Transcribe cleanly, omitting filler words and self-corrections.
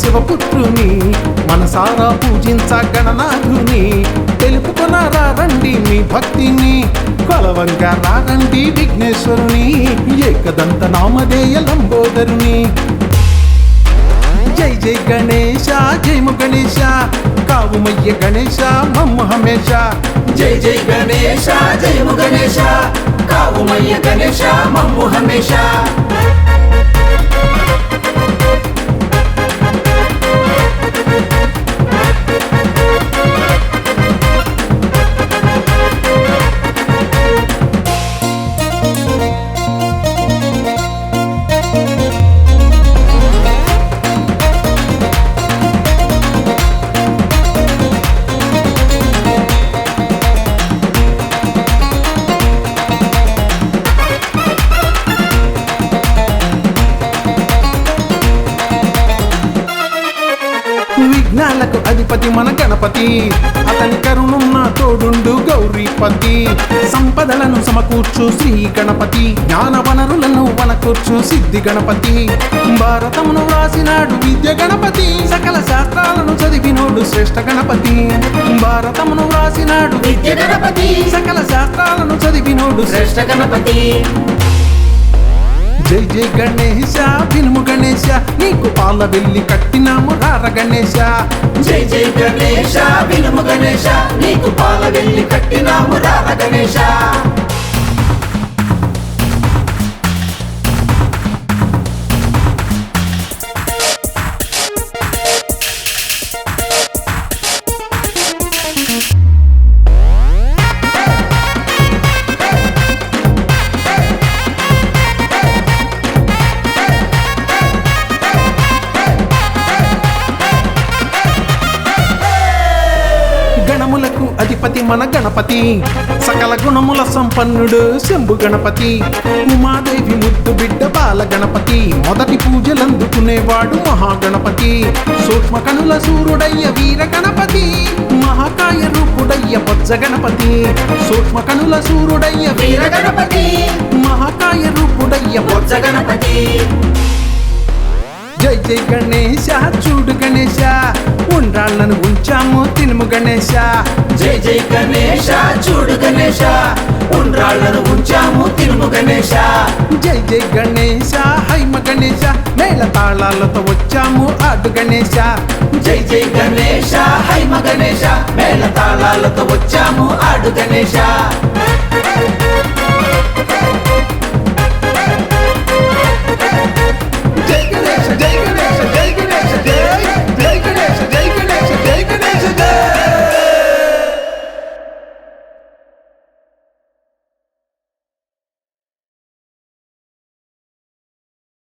శివపుత్రుని మనసారా పూజించ గణనాథుని తెలుపుకొనరా రండి మీ భక్తిని కొలవంగా రండి విఘ్నేశ్వరుని ఏకదంత నామధేయ లంబోదరుని జై జై గణేశ జయము గణేశ కావుమయ్య గణేశ మమ్ము హమేష జై జై గణేశ జయము గణేశ కావుమయ్య గణేశ మమ్ము హమేష విఘ్నాలకు అధిపతి మన గణపతి అతని కరుణున్న తోడుండు గౌరీపతి సంపదలను సమకూర్చు శ్రీ గణపతి జ్ఞాన వనరులను వనకూర్చు సిద్ధి గణపతి భారతమును వ్రాసినాడు విద్య గణపతి సకల శాస్త్రాలను చదివినోడు శ్రేష్ఠ గణపతి భారతమును వ్రాసినాడు విద్య గణపతి సకల శాస్త్రాలను చదివినోడు శ్రేష్ఠ గణపతి జై జై గణేశ వినుము గణేశ నీకు పాల వెళ్ళి కట్టినాము రార గణేశ జై జై గణేశ వినుము గణేశ నీకు పాల వెళ్ళి కట్టినాము రార గణేశ గణములకు అధిపతి మన గణపతి సకల గుణముల సంపన్నుడు శంభు గణపతి ఉమాదేవి ముద్దు బిడ్డ బాల గణపతి మొదటి పూజలందుకునేవాడు మహాగణపతి సూక్ష్మ కనుల సూర్యుడయ్య వీర గణపతి మహాకాయ రూపుడయ్య బొజ్జ గణపతి సూక్ష్మ కనుల సూర్యుడయ్య వీర గణపతి మహాకాయ రూపుడయ్య బొజ్జ గణపతి జై జై గణేశ చూడు గణేశ ఉండ్రాళ్ళను ఉంచాము తినుము గణేశ జై జై గణేశ చూడు గణేశ ఉండ్రాళ్ళను ఉంచాము తినుము గణేశ జై జై గణేశ హైమ గణేశ మేళ తాళాలతో వచ్చాము ఆడు గణేశ జై జై గణేశ హైమ గణేశ మేళ తాళాలతో వచ్చాము ఆడు గణేశ